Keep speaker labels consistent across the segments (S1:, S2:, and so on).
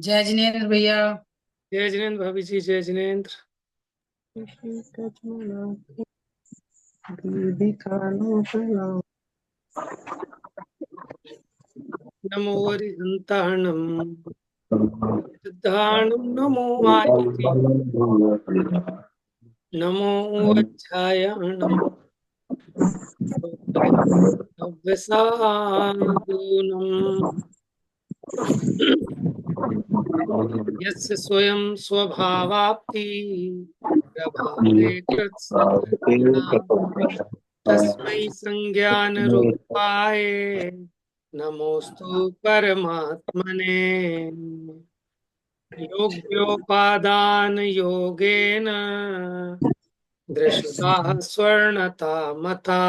S1: जय जिनेन्द्र भैया।
S2: जय जिनेन्द्र भाभी जी, जय जिनेन्द्र। नमो हरिहंताणम सिद्धाणम नमो मायति नमो वज्रायणम नव्यसाधूनम यस्य स्वयं स्वभावाप्ति प्रभावे कृत्स्नतः तस्मै संज्ञान रूपाय नमोस्तु परमात्मने। योग्योपादान योगेन दृष्टाः स्वर्णता मता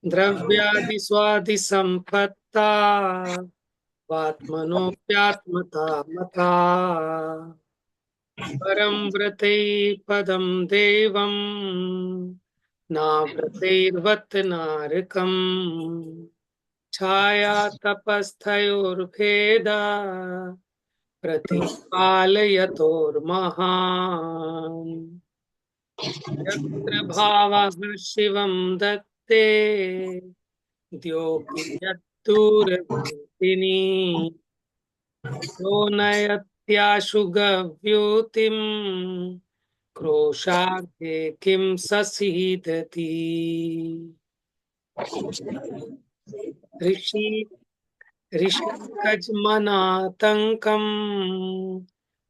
S2: द्रव्यादि स्वादि संपत्ता वात्मनोऽप्यात्मता मता परं व्रते पदं देवं नाव्रतैर्वत नारकम् छाया तपस्थयोर्भेदा प्रतिपालयतोर्महान् यत्र भावः शिवं दत्ते द्योतियद्दूरवर्तिनि यो नयत्याशु गव्योतिम् क्रोशाग्रे किं ससीदति ऋषि ऋषिकज्मनातङ्कम्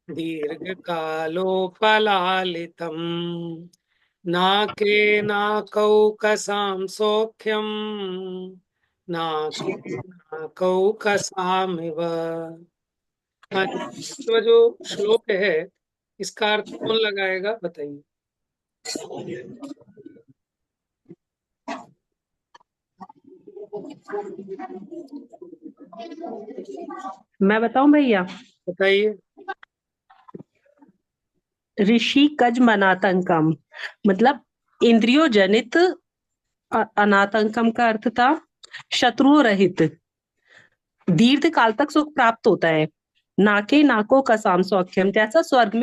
S2: दीर्घकालोपलालितम् नाके नाकौकसां सौख्यम् नाके नाकौकसामिव। हाँ जी, तो जो श्लोक है इसका अर्थ कौन लगाएगा बताइए।
S3: मैं बताऊं भैया।
S2: बताइए।
S3: ऋषि कज मनातंकम मतलब इंद्रियो जनित अनातंकम का अर्थ था शत्रुओं रहित। दीर्घ काल तक सुख प्राप्त होता है। नाके नाको का साम सौख्यम जैसा स्वर्ग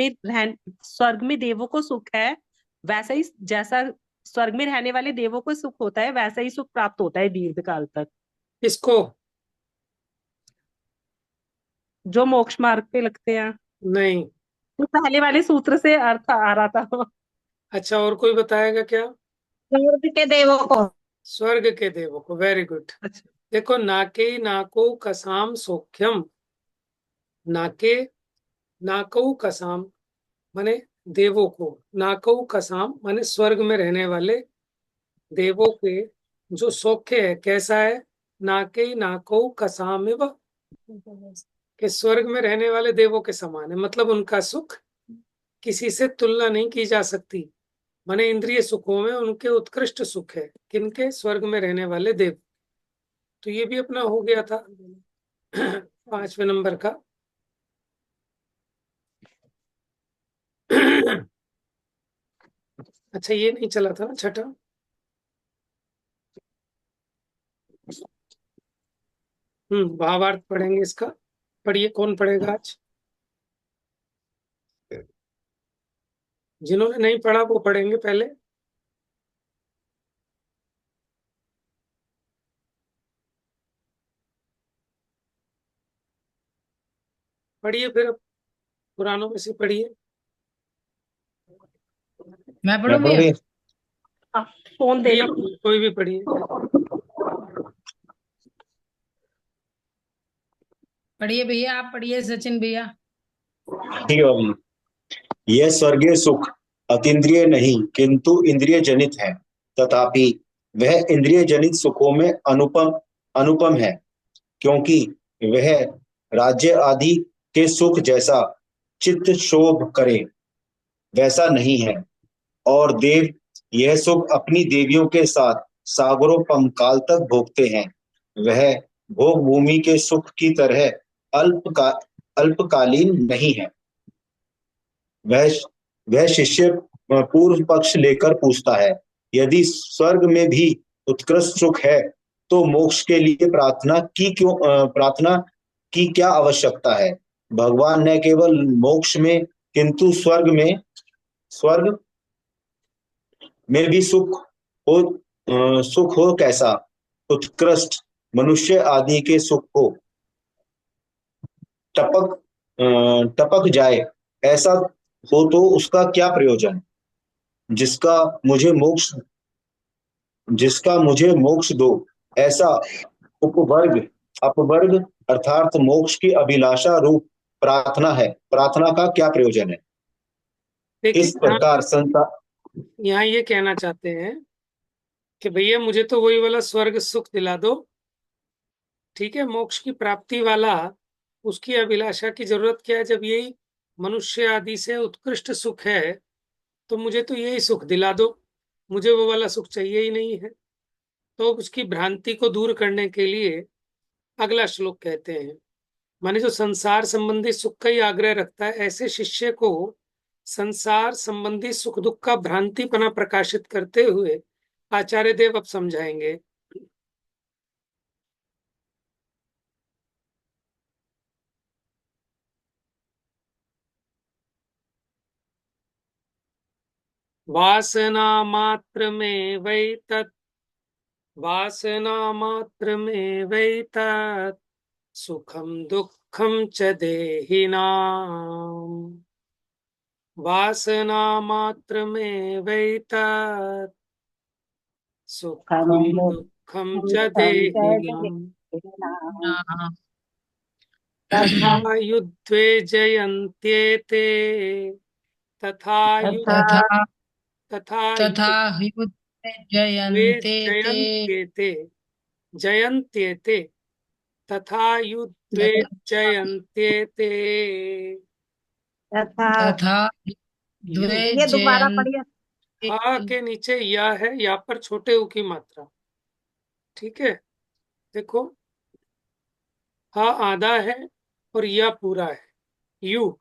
S3: में देवों को सुख है, वैसा ही जैसा स्वर्ग में रहने वाले देवों को सुख होता है वैसा ही सुख प्राप्त होता है दीर्घ काल तक।
S2: इसको
S3: जो मोक्ष मार्ग पे लगते हैं।
S2: नहीं।
S3: तो पहले वाले सूत्र से अर्थ आ रहा था।
S2: अच्छा, और कोई बताएगा क्या?
S3: स्वर्ग के देवों को।
S2: स्वर्ग के देवों को, वेरी गुड।
S3: अच्छा।
S2: देखो, नाके नाको कसाम सौख्यम। नाके नाको कसाम माने देवों को, नाको कसाम माने स्वर्ग में रहने वाले देवों के जो सौख्य है कैसा है। नाके नाको कसामिव, कि स्वर्ग में रहने वाले देवों के समान है, मतलब उनका सुख किसी से तुलना नहीं की जा सकती। माने इंद्रिय सुखों में उनके उत्कृष्ट सुख है, किनके? स्वर्ग में रहने वाले देव। तो ये भी अपना हो गया था 5वें नंबर का। अच्छा, ये नहीं चला था ना छठा? भावार्थ पढ़ेंगे इसका। पढ़िए, कौन पढ़ेगा आज? जिन्होंने नहीं पढ़ा वो पढ़ेंगे पहले। पढ़िए फिर, पुरानों में से पढ़िए।
S1: मैं
S4: मैं
S1: पढ़ूं
S4: पढ़
S1: भैया?
S4: रही।
S3: फोन दे लो।
S2: कोई भी पढ़िए।
S1: पढ़िए भैया, आप पढ़िए सचिन भैया।
S4: ठीक है बाबू। यह स्वर्गीय सुख अतीन्द्रिय नहीं किंतु इंद्रिय जनित है, तथापि वह इंद्रिय जनित सुखों में अनुपम अनुपम है, क्योंकि वह राज्य आदि के सुख जैसा चित्त शोभ करे वैसा नहीं है। और देव यह सुख अपनी देवियों के साथ सागरोपम काल तक भोगते हैं। वह भोग भूमि के सुख की तरह अल्पकालीन नहीं है। वह वह शिष्य पूर्व पक्ष लेकर पूछता है, यदि स्वर्ग में भी उत्कृष्ट सुख है तो मोक्ष के लिए प्रार्थना की क्या आवश्यकता है? भगवान न केवल मोक्ष में किंतु स्वर्ग में भी सुख हो कैसा उत्कृष्ट मनुष्य आदि के सुख को टपक टपक जाए ऐसा हो तो उसका क्या प्रयोजन। जिसका मुझे मोक्ष जिसका मुझे मोक्ष दो ऐसा उपवर्ग अपवर्ग अर्थात मोक्ष की अभिलाषा रूप प्रार्थना का क्या प्रयोजन है।
S2: देखिए
S4: इस प्रकार संसार
S2: यहाँ ये कहना चाहते हैं कि भैया मुझे तो वही वाला स्वर्ग सुख दिला दो, ठीक है, मोक्ष की प्राप्ति वाला, उसकी अभिलाषा की जरूरत क्या है जब यही मनुष्य आदि से उत्कृष्ट सुख है, तो मुझे तो यही सुख दिला दो, मुझे वो वाला सुख चाहिए ही नहीं है। तो उसकी भ्रांति को दूर करने के लिए अगला श्लोक कहते हैं, माने जो संसार संबंधी सुख का ही आग्रह रखता है, ऐसे शिष्य को संसार संबंधी सुख दुख का भ्रांतिपना प्रकाशित करते हुए आचार्य देव अब समझाएंगे। वासना मात्र में वै तत् वासना मात्र में वै तत् सुखम दुखम च देहिनाम। वासना मात्र में वै तत् सुखम दुखम च देहिनाम।
S1: हाँ,
S2: तथा युद्धे जयन्त्येते तथा
S1: तथा
S2: तथा
S1: तथा युद्धे जयन्ते ते
S2: जयन्त्येते जयन्त्येते तथा युद्धे जयन्त्येते।
S1: तथा द्वे
S2: युद्ध
S5: ये दोबारा
S1: जयन्ते
S5: पढ़िए।
S2: हा के नीचे या है, या पर छोटे ऊ की मात्रा, ठीक है। देखो हा आधा है और या पूरा है, यू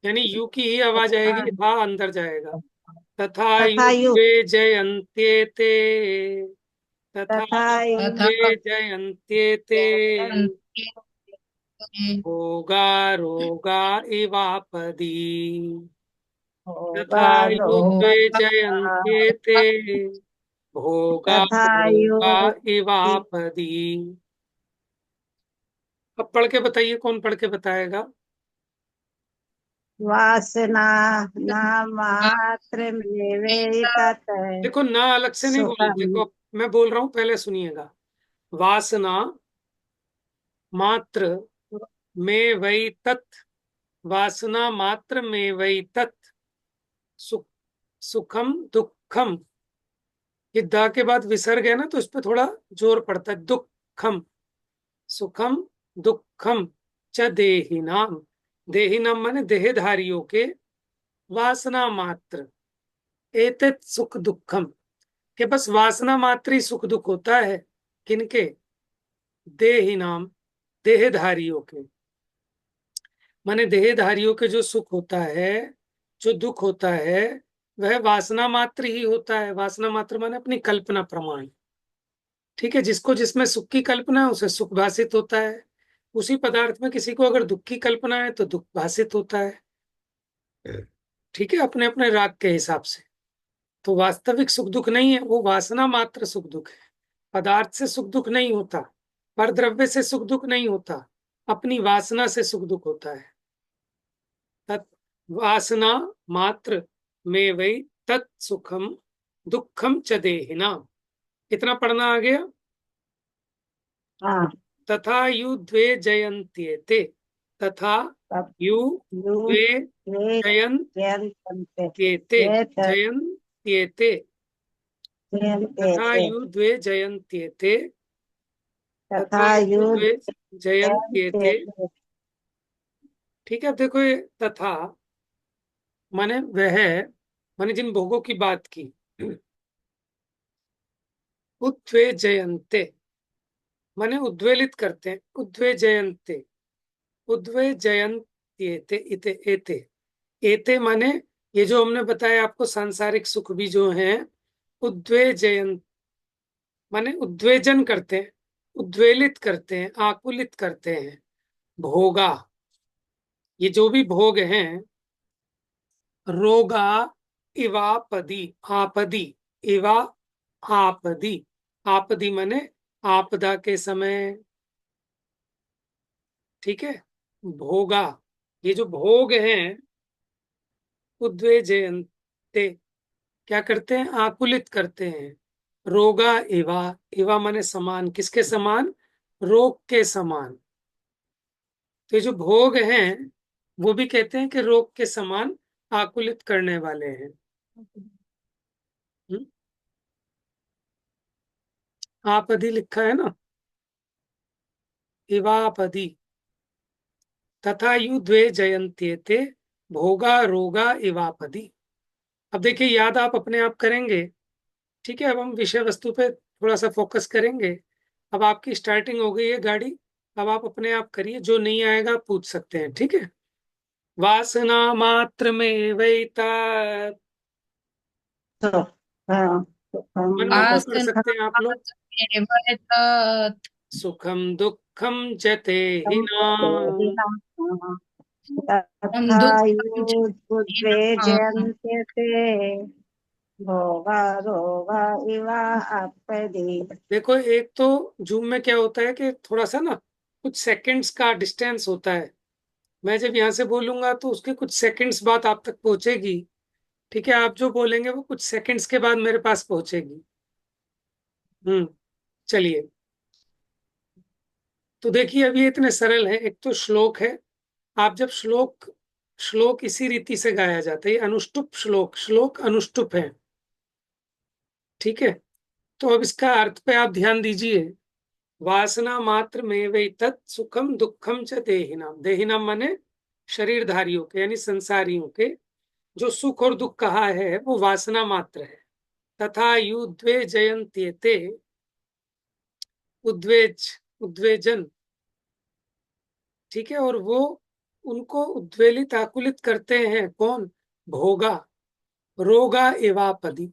S2: यानी यू की ही आवाज आएगी, हा अंदर जाएगा। तथा
S5: तथा
S2: युद्धे जयन्त्येते तथा
S5: तथा
S1: तथा
S2: युद्धे जयन्त्येते
S1: जयन्ते
S2: भोगा रोगा इवापदी। तथा
S5: होगा
S2: युद्धे
S5: रोगा
S2: जयन्त्येते भोगा
S5: तथा
S2: रोगा
S5: युग
S2: इवापदी। अब पढ़ के बताइए, कौन पढ़ के बताएगा।
S5: वासना न मात्र में वे तत्
S2: देखो ना अलग से नहीं बोलना,
S5: सुखम
S2: देखो मैं बोल रहा हूं पहले सुनिएगा। वासना मात्र में वही तत् वासना मात्र में वही तत् सुख सुखम दुखम। ये द के बाद विसर्ग है ना, तो इस पे थोड़ा जोर पड़ता है। दुखम सुखम दुखम च देहिनाम। देहिनाम माने देहधारियों के, वासना मात्र एतत् सुख दुखम, के बस वासना मात्र ही सुख दुख होता है। किनके? देहिनाम देहधारियों के, माने देहधारियों के जो सुख होता है, जो दुख होता है, वह वासना मात्र ही होता है। वासना मात्र माने अपनी कल्पना प्रमाण, ठीक है। जिसको जिसमें सुख की कल्पना है उसे सुख भासित होता है, उसी पदार्थ में किसी को अगर दुख की कल्पना है तो दुख भासित होता है, ठीक है, अपने अपने राग के हिसाब से। तो वास्तविक सुख दुख नहीं है, वो वासना मात्र सुख दुख है। पदार्थ से सुख दुख नहीं होता, पर द्रव्य से सुख दुख नहीं होता, अपनी वासना से सुख दुख होता है। तत् वासना मात्र में वही तत् सुखम दुखम च देहिना। इतना पढ़ना आ गया।
S5: हाँ
S2: तथा यु द्वे जयन्त्येते तथा
S5: तब
S2: यु
S5: यु
S2: द्वे
S5: वे
S2: जयन्त्येते
S5: जयन्ते
S2: जयन्त्येते तथा
S5: जयन्ते
S2: यु द्वे जयन्त्येते
S5: तथा
S2: तथा यु
S5: युग
S2: द्वे जयन्त्येते। ठीक है, अब देखो ये तथा माने वह, माने जिन भोगों की बात की। उद्वे जयन्ते माने उद्वेलित करते हैं, उद्वे जयन्ते उद्वे जयन्त्येते इते एते एते माने ये जो हमने बताया आपको सांसारिक सुख भी जो हैं, उद्वे जयंत माने उद्वेजन करते हैं, उद्वेलित करते हैं, आकुलित करते हैं। भोगा ये जो भी भोग हैं, रोगा इवापदी, आपदी, इवा आपदी, आपदी माने आपदा के समय, ठीक है। भोगा, ये जो भोग हैं, उद्वेजयन्ते, क्या करते हैं, आकुलित करते हैं। रोगा इवा, इवा माने समान, किसके समान, रोग के समान। तो ये जो भोग हैं वो भी कहते हैं कि रोग के समान आकुलित करने वाले हैं। हम्म? आपदी लिखा है ना, इवापदी, तथा यु द्वे जयन्त्येते भोगा रोगा इवापदी। अब देखिए, याद आप अपने आप करेंगे, ठीक है। अब हम विषय वस्तु पे थोड़ा सा फोकस करेंगे। अब आपकी स्टार्टिंग हो गई है गाड़ी, अब आप अपने आप करिए, जो नहीं आएगा आप पूछ सकते हैं, ठीक है। वासना मात्र में वैता,
S5: तो हाँ, सुखम
S2: मन में तो कर
S1: आसनात्
S2: सकते हैं आप लोग।
S1: एव एतत्
S2: सुखम दुखम जते ही नाम,
S1: तं
S5: तथा
S1: दुःखं च हीनाम्।
S5: युद्वेजयन्ते ते भोगा रोगा इवा आपदि।
S2: देखो एक तो जूम में क्या होता है कि थोड़ा सा ना कुछ सेकंड्स का डिस्टेंस होता है। मैं जब यहाँ से बोलूंगा तो उसके कुछ सेकंड्स बाद आप तक पहुंचेगी, ठीक है। आप जो बोलेंगे वो कुछ सेकंड्स के बाद मेरे पास पहुंचेगी। चलिए, तो देखिए अभी इतने सरल है। एक तो श्लोक है, आप जब श्लोक, श्लोक इसी रीति से गाया जाता है, ये अनुष्टुप श्लोक, श्लोक अनुष्टुप है, ठीक है। तो अब इसका अर्थ पे आप ध्यान दीजिए। वासना मात्र में वे तत् सुखम दुखम च देहिनाम, देहिनाम माने शरीरधारियों के, यानी संसारियों के, जो सुख और दुख कहा है वो वासना मात्र है। तथा युद्वेजयन्त्येते, उद्वेज, उद्वेजन, ठीक है। और वो उनको उद्वेलित आकुलित करते हैं, कौन, भोगा, रोगा एवापदी,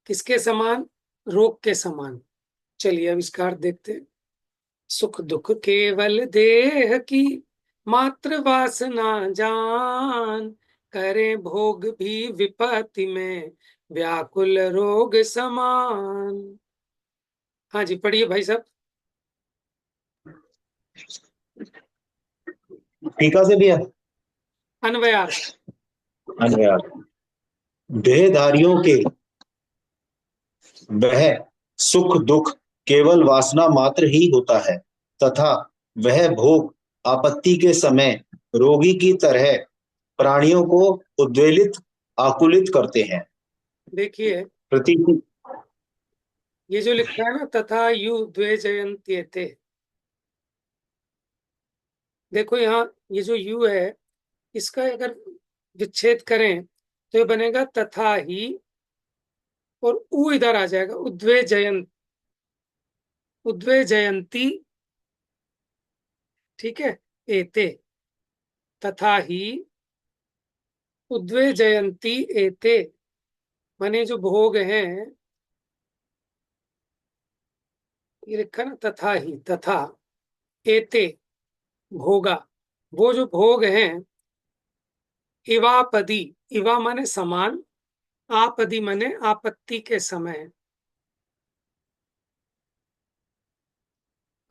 S2: किसके समान, रोग के समान। चलिए अब इसका अर्थ देखते हैं। सुख दुख केवल देह की मात्र वासना जान, करे भोग भी विपत्ति में व्याकुल रोग समान। हाँ जी, पढ़िए भाई साहब।
S4: टीका से भी है।
S2: अन्वयार्थ,
S4: अन्वयार्थ, देहधारियों के वह सुख दुख केवल वासना मात्र ही होता है, तथा वह भोग आपत्ति के समय रोगी की तरह प्राणियों को उद्वेलित आकुलित करते हैं।
S2: देखिए
S4: प्रतीक,
S2: ये जो लिखा है ना, तथा यु द्वेजयन्त्येते, देखो यहाँ ये जो यु है, इसका अगर विच्छेद करें तो ये बनेगा तथा ही, और उ इधर आ जाएगा, उद्वेजयंत, उद्वेजयंती, ठीक है, एते, तथा ही उद्वेजयंती एते, माने जो भोग हैं, ये लिखा ना, तथा ही, तथा एते भोगा, वो जो भोग हैं, इवापदी, इवा माने समान, आपदी माने आपत्ति के समय,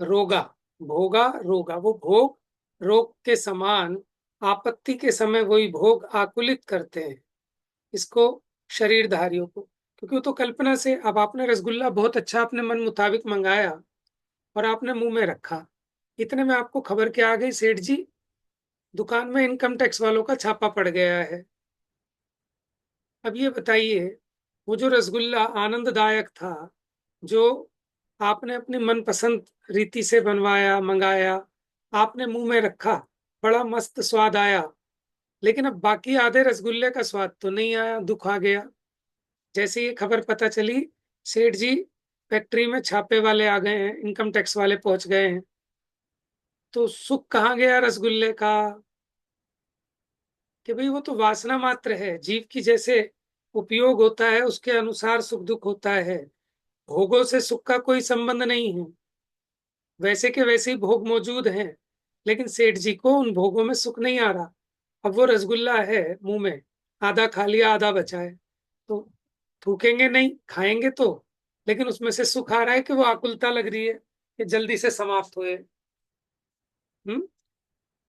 S2: रोगा, भोगा रोगा, वो भोग रोग के समान आपत्ति के समय वही भोग आकुलित करते हैं इसको, शरीरधारियों को। क्योंकि वो तो कल्पना से, अब आपने रसगुल्ला बहुत अच्छा अपने मन मुताबिक मंगाया और आपने मुंह में रखा, इतने में आपको खबर क्या आ गई, सेठ जी दुकान में इनकम टैक्स वालों का छापा पड़ गया है। अब ये बताइए, वो जो रसगुल्ला आनंददायक था, जो आपने अपनी मनपसंद रीति से बनवाया, मंगाया, आपने मुंह में रखा, बड़ा मस्त स्वाद आया, लेकिन अब बाकी आधे रसगुल्ले का स्वाद तो नहीं आया, दुख आ गया। जैसे ये खबर पता चली, सेठ जी फैक्ट्री में छापे वाले आ गए हैं, इनकम टैक्स वाले पहुंच गए हैं, तो सुख कहाँ गया रसगुल्ले का, कि भाई वो तो वासना मात्र है। जीव की जैसे उपयोग होता है उसके अनुसार सुख दुख होता है, भोगों से सुख का कोई संबंध नहीं है। वैसे के वैसे ही भोग मौजूद हैं, लेकिन सेठ जी को उन भोगों में सुख नहीं आ रहा, अब वो रसगुल्ला है मुंह में, आधा खा लिया आधा बचा है, तो थूकेंगे नहीं, खाएंगे तो, लेकिन उसमें से सुख आ रहा है कि वो आकुलता लग रही है कि जल्दी से समाप्त होए। हम्म।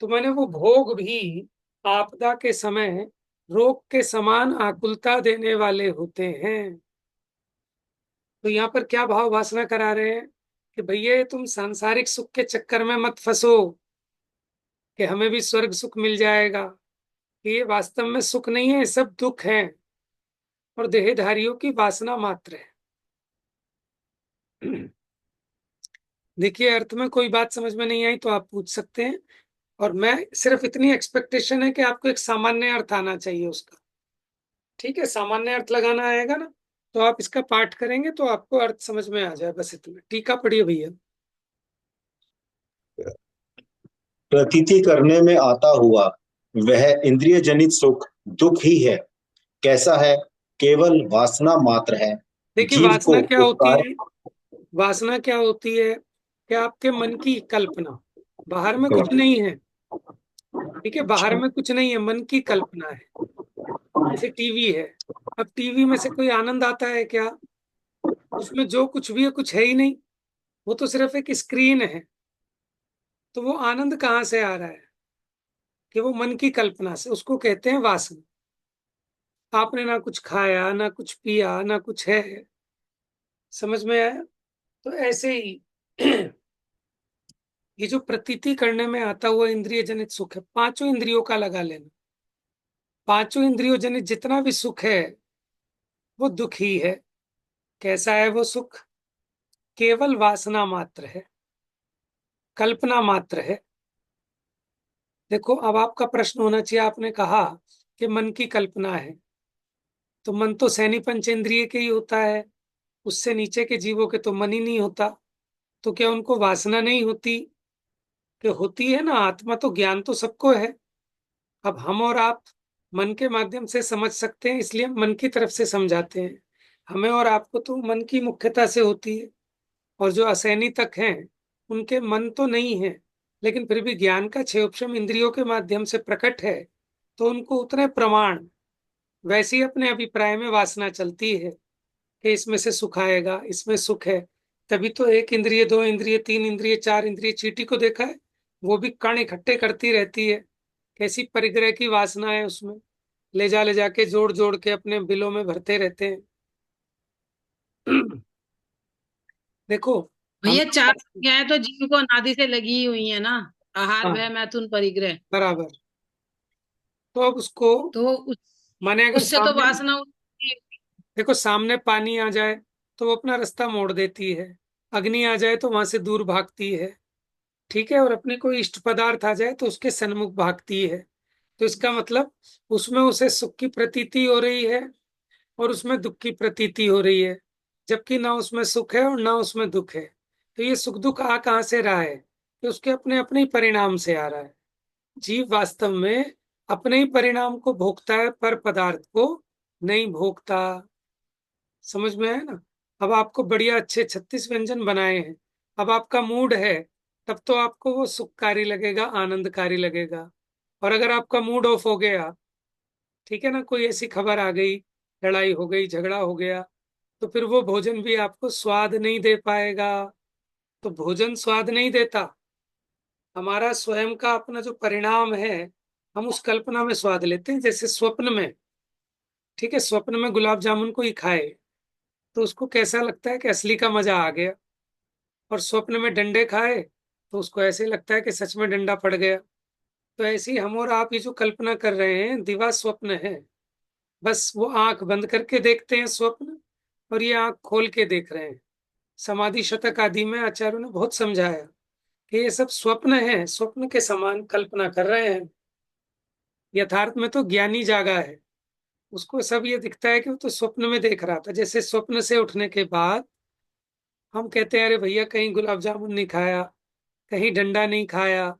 S2: तो मैंने वो भोग भी आपदा के समय रोग के समान आकुलता देने वाले होते हैं। तो यहाँ पर क्या भाव वासना करा रहे हैं कि भैया तुम सांसारिक सुख के चक्कर में मत फंसो कि हमें भी स्वर्ग सुख मिल जाएगा। ये वास्तव में सुख नहीं है, ये सब दुख है और देहधारियों की वासना मात्र है। देखिए, अर्थ में कोई बात समझ में नहीं आई तो आप पूछ सकते हैं, और मैं सिर्फ इतनी एक्सपेक्टेशन है कि आपको एक सामान्य अर्थ आना चाहिए उसका। ठीक है, सामान्य अर्थ लगाना आएगा ना, तो आप इसका पाठ करेंगे तो आपको अर्थ समझ में आ जाए। बस इतना। टीका पढ़िए भैया।
S4: प्रतीति करने में आता हुआ वह इंद्रिय जनित सुख दुख ही है। कैसा है? केवल वासना मात्र है।
S2: देखिए,
S4: जीव को
S2: वासना क्या होती
S4: उपकार।
S2: है? वासना क्या होती है कि आपके मन की कल्पना, बाहर में कुछ नहीं है। ठीक है, बाहर में कुछ नहीं है, मन की कल्पना है। जैसे टीवी है, अब टीवी में से कोई आनंद आता है क्या? उसमें जो कुछ भी है कुछ है ही नहीं, वो तो सिर्फ एक स्क्रीन है। तो वो आनंद कहाँ से आ रहा है? कि वो मन की कल्पना से, उसको कहते हैं वासना। आपने ना कुछ खाया, ना कुछ पिया, ना कुछ है। समझ में आया? तो ऐसे ही ये जो प्रतीति करने में आता हुआ इंद्रिय जनित सुख है, पांचों इंद्रियों का लगा लेना, पांचों इंद्रियों जनित जितना भी सुख है वो दुख ही है। कैसा है वो सुख? केवल वासना मात्र है, कल्पना मात्र है। देखो, अब आपका प्रश्न होना चाहिए, आपने कहा कि मन की कल्पना है, तो मन तो सैनी पंचेंद्रिय के ही होता है, उससे नीचे के जीवों के तो मन ही नहीं होता। तो क्या उनको वासना नहीं होती? कि होती है ना, आत्मा तो ज्ञान तो सबको है। अब हम और आप मन के माध्यम से समझ सकते हैं, इसलिए हम मन की तरफ से समझाते हैं। हमें और आपको तो मन की मुख्यता से होती है, और जो असैनी तक हैं उनके मन तो नहीं है, लेकिन फिर भी ज्ञान का क्षेपशम इंद्रियों के माध्यम से प्रकट है, तो उनको उतने प्रमाण। वैसे ही अपने अभिप्राय में वासना चलती है कि इसमें से सुख आएगा, इसमें सुख है। तभी तो एक इंद्रिय, दो इंद्रिय, तीन इंद्रिय, चार इंद्रिय, चींटी को देखा है, वो भी कण इकट्ठे करती रहती है। कैसी परिग्रह की वासना है उसमें, ले जाके जोड़ जोड़ के अपने बिलों में भरते रहते हैं। देखो, हम
S1: भैया चार क्रियाएं तो जीव को अनादि से लगी ही हुई है ना, आहार
S2: हाँ,
S1: वह मैथुन परिग्रह।
S2: बराबर। तो अब उसको,
S1: तो
S2: माने अगर
S1: उससे तो
S2: सामने,
S1: वासना उत्पत्ति।
S2: देखो सामने पानी आ जाए तो वो अपना रास्ता मोड़ देती है, अग्नि आ जाए तो वहां से दूर भागती है। ठीक है, और अपने कोई इष्ट पदार्थ आ जाए तो उसके सन्मुख भागती है। तो इसका मतलब उसमें उसे सुख की प्रतीति हो रही है और उसमें दुख की प्रतीति हो रही है, जबकि ना उसमें सुख है और ना उसमें दुख है। तो ये सुख दुख आ कहाँ से रहा है? कि उसके अपने अपने ही परिणाम से आ रहा है। जीव वास्तव में अपने ही परिणाम को भोगता है, पर पदार्थ को नहीं भोगता। समझ में है ना? अब आपको बढ़िया अच्छे 36 व्यंजन बनाए हैं, अब आपका मूड है, तब तो आपको वो सुखकारी लगेगा, आनंदकारी लगेगा। और अगर आपका मूड ऑफ हो गया, ठीक है ना, कोई ऐसी खबर आ गई, लड़ाई हो गई, झगड़ा हो गया, तो फिर वो भोजन भी आपको स्वाद नहीं दे पाएगा। तो भोजन स्वाद नहीं देता, हमारा स्वयं का अपना जो परिणाम है, हम उस कल्पना में स्वाद लेते हैं। जैसे स्वप्न में, ठीक है, स्वप्न में गुलाब जामुन को ही खाए तो उसको कैसा लगता है कि असली का मजा आ गया, और स्वप्न में डंडे खाए तो उसको ऐसे लगता है कि सच में डंडा पड़ गया। तो ऐसे ही हम और आप ये जो कल्पना कर रहे हैं, दिवा स्वप्न है। बस वो आंख बंद करके देखते हैं स्वप्न, और ये आंख खोल के देख रहे हैं। समाधि शतक आदि में आचार्यों ने बहुत समझाया कि ये सब स्वप्न है, स्वप्न के समान कल्पना कर रहे हैं। यथार्थ में तो ज्ञानी जागा है, उसको सब ये दिखता है कि वो तो स्वप्न में देख रहा था। जैसे स्वप्न से उठने के बाद हम कहते हैं, अरे भैया कहीं गुलाब जामुन नहीं खाया, कहीं डंडा नहीं खाया,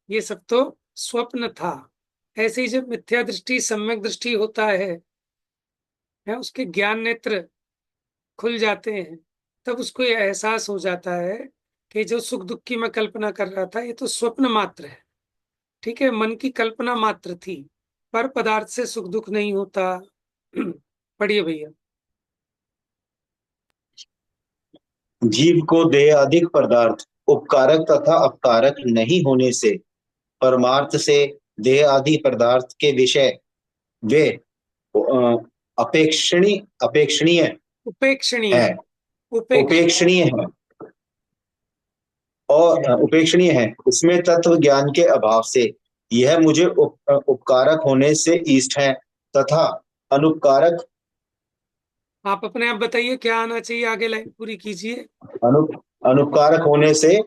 S2: ये सब तो स्वप्न था। ऐसे ही जब मिथ्या दृष्टि सम्यक दृष्टि होता है उसके ज्ञान नेत्र खुल जाते हैं, तब उसको ये एहसास हो जाता है कि जो सुख दुख की मैं कल्पना कर रहा था ये तो स्वप्न मात्र है। ठीक है, मन की कल्पना मात्र थी। पर पदार्थ से सुख दुख नहीं होता। पढ़िए भैया।
S4: जीव को देहादिक पदार्थ उपकारक तथा अपकारक नहीं होने से परमार्थ से देह आदि पदार्थ के विषय वे अपेक्षणीय अपेक्षणीय
S2: उपेक्षणीय।
S4: है उपेक्षणीय है और उपेक्षणीय है उसमें तत्व ज्ञान के अभाव से यह मुझे उपकारक होने से इष्ट है तथा अनुपकारक
S2: आप अपने आप बताइए क्या आना चाहिए, आगे लाइन पूरी कीजिए।
S4: अनु अनुपकारक होने से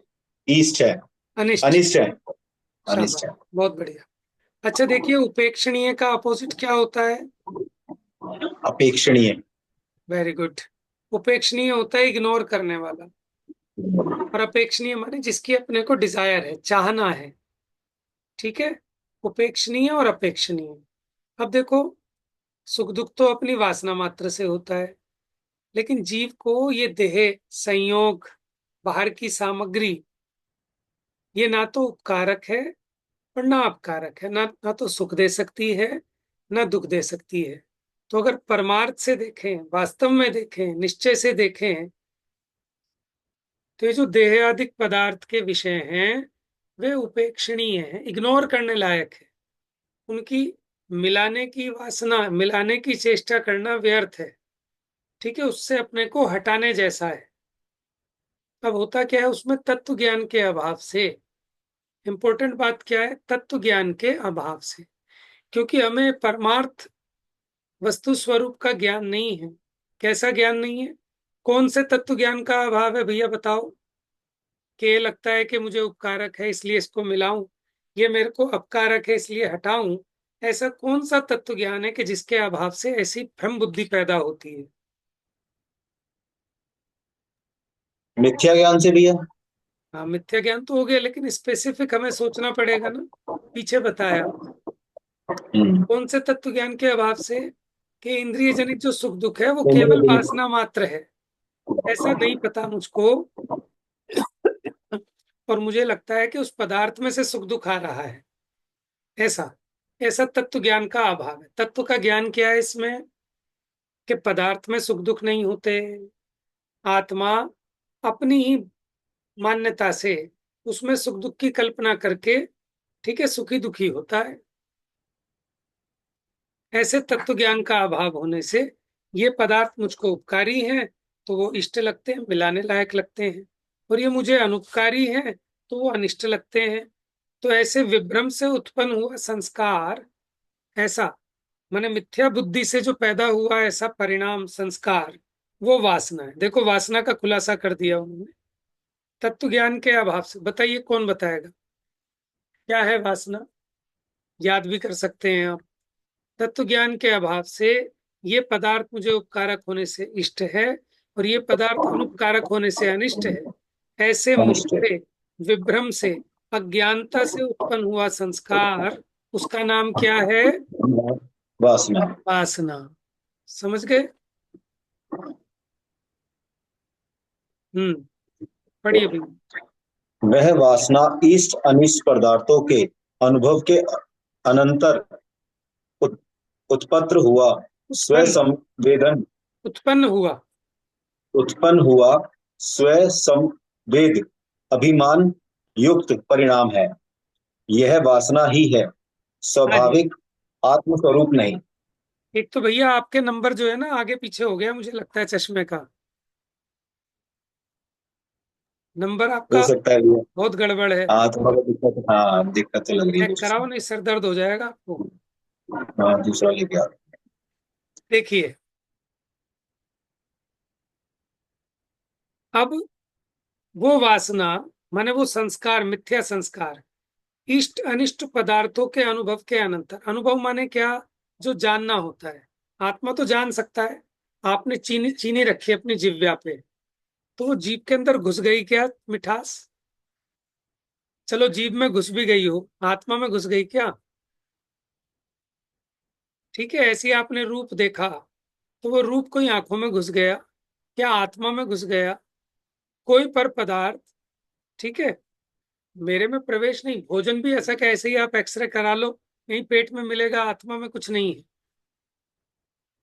S4: इष्ट है
S2: अनिष्ट।
S4: अनिष्ट है
S2: शाबाश,
S4: अनिष्ट है
S2: बहुत बढ़िया। अच्छा देखिए, उपेक्षणीय का अपोजिट क्या होता है?
S4: अपेक्षणीय।
S2: Very good. उपेक्षणीय होता है इग्नोर करने वाला, और अपेक्षणीय माने जिसकी अपने को डिजायर है, चाहना है। ठीक है, उपेक्षणीय और अपेक्षणीय। अब देखो, सुख दुख तो अपनी वासना मात्र से होता है, लेकिन जीव को ये देह, संयोग, बाहर की सामग्री, ये ना तो उपकारक है और ना अपकारक है, ना तो सुख दे सकती है ना दुख दे सकती है। तो अगर परमार्थ से देखें, वास्तव में देखें, निश्चय से देखें, तो ये जो देहादिक पदार्थ के विषय हैं वे उपेक्षणीय हैं, इग्नोर करने लायक है। उनकी मिलाने की वासना, मिलाने की चेष्टा करना व्यर्थ है। ठीक है, उससे अपने को हटाने जैसा है। अब होता क्या है, उसमें तत्व ज्ञान के अभाव से, इंपॉर्टेंट बात क्या है, तत्व ज्ञान के अभाव से, क्योंकि हमें परमार्थ वस्तु स्वरूप का ज्ञान नहीं है। कैसा ज्ञान नहीं है? कौन से तत्व ज्ञान का अभाव है भैया बताओ। कि ये लगता है कि मुझे उपकारक है इसलिए इसको मिलाऊं, ये मेरे को अपकारक है इसलिए हटाऊं। ऐसा कौन सा तत्व ज्ञान है कि जिसके अभाव से ऐसी भ्रम बुद्धि पैदा होती है?
S4: मिथ्या ज्ञान से भी है।
S2: हाँ, मिथ्या ज्ञान तो हो गया, लेकिन स्पेसिफिक हमें सोचना पड़ेगा ना। पीछे बताया कौन से तत्व ज्ञान के अभाव से, कि इंद्रिय जनित जो सुख दुख है वो केवल वासना मात्र है, ऐसा नहीं पता मुझको। और मुझे लगता है कि उस पदार्थ में से सुख दुख आ रहा है, ऐसा ऐसा तत्व ज्ञान का अभाव है। तत्व का ज्ञान क्या है इसमें? कि पदार्थ में सुख दुख नहीं होते, आत्मा अपनी ही मान्यता से उसमें सुख दुख की कल्पना करके, ठीक है, सुखी दुखी होता है। ऐसे तत्व ज्ञान का अभाव होने से ये पदार्थ मुझको उपकारी हैं तो वो इष्ट लगते हैं, मिलाने लायक लगते हैं, और ये मुझे अनुपकारी हैं तो वो अनिष्ट लगते हैं। तो ऐसे विभ्रम से उत्पन्न हुआ संस्कार, ऐसा माने मिथ्या बुद्धि से जो पैदा हुआ ऐसा परिणाम, संस्कार, वो वासना है। देखो, वासना का खुलासा कर दिया उन्होंने तत्व ज्ञान के अभाव से। बताइए कौन बताएगा क्या है वासना? याद भी कर सकते हैं आप। तत्व ज्ञान के अभाव से ये पदार्थ मुझे उपकारक होने से इष्ट है और ये पदार्थ अनुपकारक होने से अनिष्ट है। ऐसे मोह
S4: अनिष्ट है
S2: से, विभ्रम से, अज्ञानता से उत्पन्न हुआ संस्कार, उसका नाम क्या है?
S4: वासना।
S2: वासना। समझ गए? पढ़िए भैया।
S4: वह वासना इष्ट अनिष्ट पदार्थों के अनुभव के अनंतर उत- उत्पन्न हुआ
S2: उत्पन्न
S4: स्वसंवेदन
S2: उत्पन्न हुआ
S4: उत्पन्न हुआ स्वसंवेद अभिमान युक्त परिणाम है। यह वासना ही है,
S2: हाँ जी।
S4: स्वाभाविक आत्मस्वरूप नहीं।
S2: एक तो भैया आपके नंबर जो है ना आगे पीछे हो गया, मुझे लगता है चश्मे का नंबर
S4: हो
S2: आपका
S4: सकता है भैया।
S2: बहुत गड़बड़ है।
S4: हाँ थोड़ा बहुत दिक्कत, हाँ दिक्कत तो लग रही है
S2: चेक
S4: मुझे।
S2: कराओ, नहीं सर दर्द हो जाएगा आपको।
S4: हाँ दूसरा लेके आ।
S2: देखिए, अब वो वासना माने वो संस्कार, मिथ्या संस्कार, इष्ट अनिष्ट पदार्थों के अनुभव के अनंतर। अनुभव माने क्या? जो जानना होता है। आत्मा तो जान सकता है। आपने चीनी चीनी रखी अपनी जिह्वा पे, तो वो जीभ के अंदर घुस गई क्या मिठास? चलो जीभ में घुस भी गई हो, आत्मा में घुस गई क्या? ठीक है, ऐसी आपने रूप देखा, तो वो रूप कोई आंखों में घुस गया क्या आत्मा में घुस गया? कोई पर पदार्थ, ठीक है, मेरे में प्रवेश नहीं। भोजन भी ऐसा कि ऐसे ही आप एक्सरे करा लो, यही पेट में मिलेगा, आत्मा में कुछ नहीं है।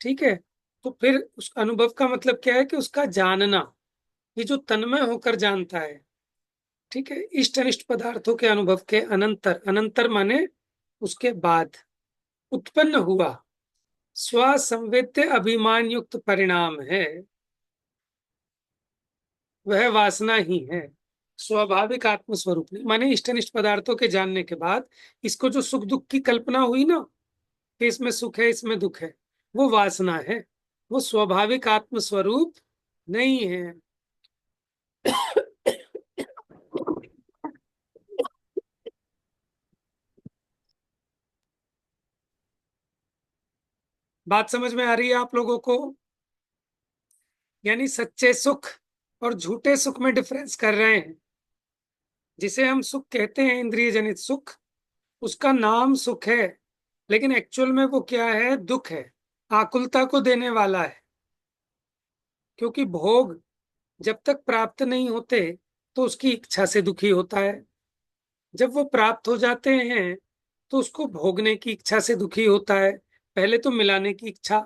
S2: ठीक है, तो फिर उस अनुभव का मतलब क्या है कि उसका जानना, ये जो तन्मय होकर जानता है। ठीक है, इष्ट अनिष्ट पदार्थों के अनुभव के अनंतर, अनंतर माने उसके बाद उत्पन्न हुआ स्वसंवेद्य अभिमान युक्त परिणाम है, वह वासना ही है। स्वाभाविक आत्मस्वरूप नहीं, माने इष्ट अनिष्ट पदार्थों के जानने के बाद इसको जो सुख दुख की कल्पना हुई ना, कि इसमें सुख है इसमें दुख है, वो वासना है, वो स्वाभाविक आत्मस्वरूप नहीं है। बात समझ में आ रही है आप लोगों को? यानी सच्चे सुख और झूठे सुख में डिफरेंस कर रहे हैं। जिसे हम सुख कहते हैं, इंद्रिय जनित सुख, उसका नाम सुख है, लेकिन एक्चुअल में वो क्या है? दुख है, आकुलता को देने वाला है। क्योंकि भोग जब तक प्राप्त नहीं होते तो उसकी इच्छा से दुखी होता है, जब वो प्राप्त हो जाते हैं तो उसको भोगने की इच्छा से दुखी होता है। पहले तो मिलाने की इच्छा,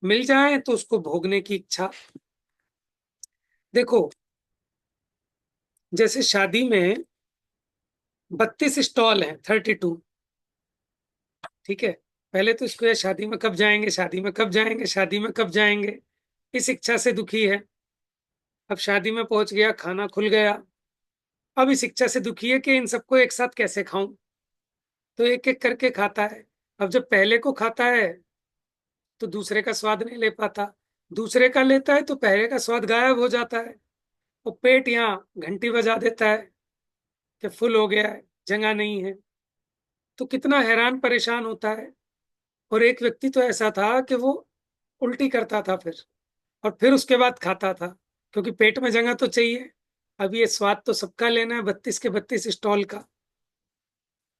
S2: मिल जाए तो उसको भोगने की इच्छा। देखो, जैसे शादी में 32 स्टॉल हैं, 32। ठीक है, पहले तो इसको शादी में कब जाएंगे, शादी में कब जाएंगे, शादी में कब जाएंगे, इस इच्छा से दुखी है। अब शादी में पहुंच गया, खाना खुल गया, अब इस इच्छा से दुखी है कि इन सबको एक साथ कैसे खाऊं, तो एक एक करके खाता है। अब जब पहले को खाता है तो दूसरे का स्वाद नहीं ले पाता, दूसरे का लेता है तो पहले का स्वाद गायब हो जाता है, और पेट यहाँ घंटी बजा देता है कि फुल हो गया है, जगह नहीं है। तो कितना हैरान परेशान होता है। और एक व्यक्ति तो ऐसा था कि वो उल्टी करता था और फिर उसके बाद खाता था, क्योंकि पेट में जगह तो चाहिए। अब ये स्वाद तो सबका लेना है, 32 के 32 स्टॉल का,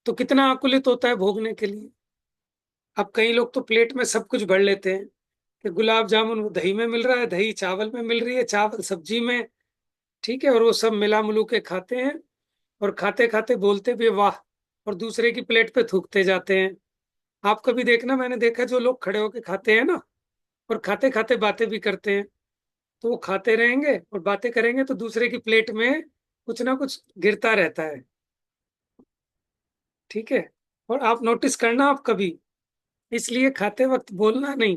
S2: तो कितना आकुलित होता है भोगने के लिए। अब कई लोग तो प्लेट में सब कुछ भर लेते हैं, कि गुलाब जामुन वो दही में मिल रहा है, दही चावल में मिल रही है, चावल सब्जी में। ठीक है, और वो सब मिला मिलू के खाते हैं, और खाते खाते बोलते भी वाह, और दूसरे की प्लेट पे थूकते जाते हैं। आप कभी देखना, मैंने देखा जो लोग खड़े होके खाते हैं ना, और खाते खाते बातें भी करते हैं, तो वो खाते रहेंगे और बातें करेंगे तो दूसरे की प्लेट में कुछ ना कुछ गिरता रहता है। ठीक है, और आप नोटिस करना, आप कभी, इसलिए खाते वक्त बोलना नहीं।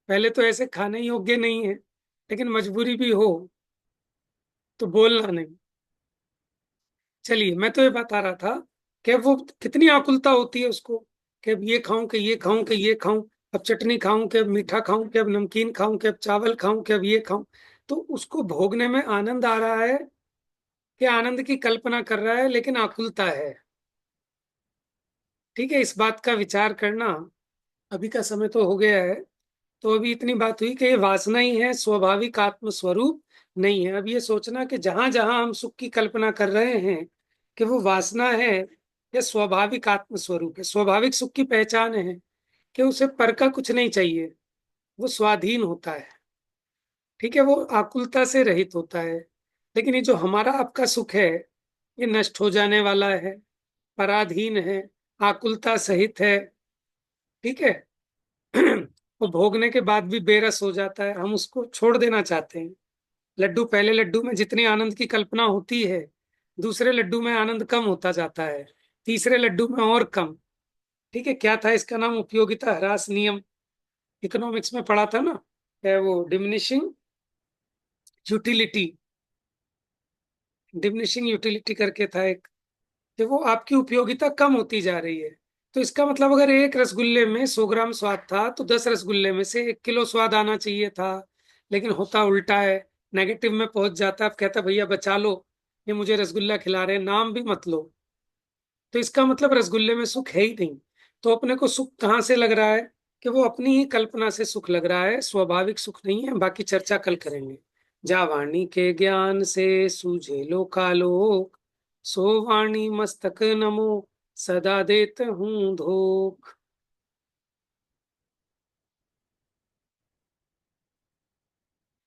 S2: पहले तो ऐसे खाने योग्य नहीं है, लेकिन मजबूरी भी हो तो बोलना नहीं। चलिए, मैं तो ये बता रहा था कि वो कितनी आकुलता होती है उसको, कि अब ये खाऊं, कि ये खाऊं, कि ये खाऊं, अब चटनी खाऊं, कि अब मीठा खाऊं, कि अब नमकीन खाऊं, कि अब चावल खाऊं, कि अब ये खाऊं। तो उसको भोगने में आनंद आ रहा है, कि आनंद की कल्पना कर रहा है, लेकिन आकुलता है। ठीक है, इस बात का विचार करना। अभी का समय तो हो गया है, तो अभी इतनी बात हुई कि ये वासना ही है, स्वाभाविक आत्म स्वरूप नहीं है। अब ये सोचना कि जहां जहां हम सुख की कल्पना कर रहे हैं, कि वो वासना है या स्वाभाविक आत्म स्वरूप है। स्वाभाविक सुख की पहचान है कि उसे पर का कुछ नहीं चाहिए, वो स्वाधीन होता है। ठीक है, वो आकुलता से रहित होता है। लेकिन ये जो हमारा आपका सुख है, ये नष्ट हो जाने वाला है, पराधीन है, आकुलता सहित है। ठीक है, वो भोगने के बाद भी बेरस हो जाता है, हम उसको छोड़ देना चाहते हैं। लड्डू, पहले लड्डू में जितनी आनंद की कल्पना होती है, दूसरे लड्डू में आनंद कम होता जाता है, तीसरे लड्डू में और कम। ठीक है, क्या था इसका नाम? उपयोगिता ह्रास नियम, इकोनॉमिक्स में पढ़ा था ना, है वो डिमिनिशिंग यूटिलिटी, डिमिनिशिंग यूटिलिटी करके था एक, कि वो आपकी उपयोगिता कम होती जा रही है। तो इसका मतलब अगर एक रसगुल्ले में 100 ग्राम स्वाद था, तो 10 रसगुल्ले में से 1 किलो स्वाद आना चाहिए था। लेकिन होता उल्टा है, नेगेटिव में पहुंच जाता है। अब कहता भैया बचा लो, ये मुझे रसगुल्ला खिला रहे हैं, नाम भी मत लो। तो इसका मतलब रसगुल्ले में सुख है ही नहीं। तो अपने को सुख कहाँ से लग रहा है? कि वो अपनी ही कल्पना से सुख लग रहा है, स्वाभाविक सुख नहीं है। बाकी चर्चा कल करेंगे। जा वाणी के ज्ञान से सूझे लोकालोक, सो वाणी मस्तक नमो, सदा देत हूँ धोख।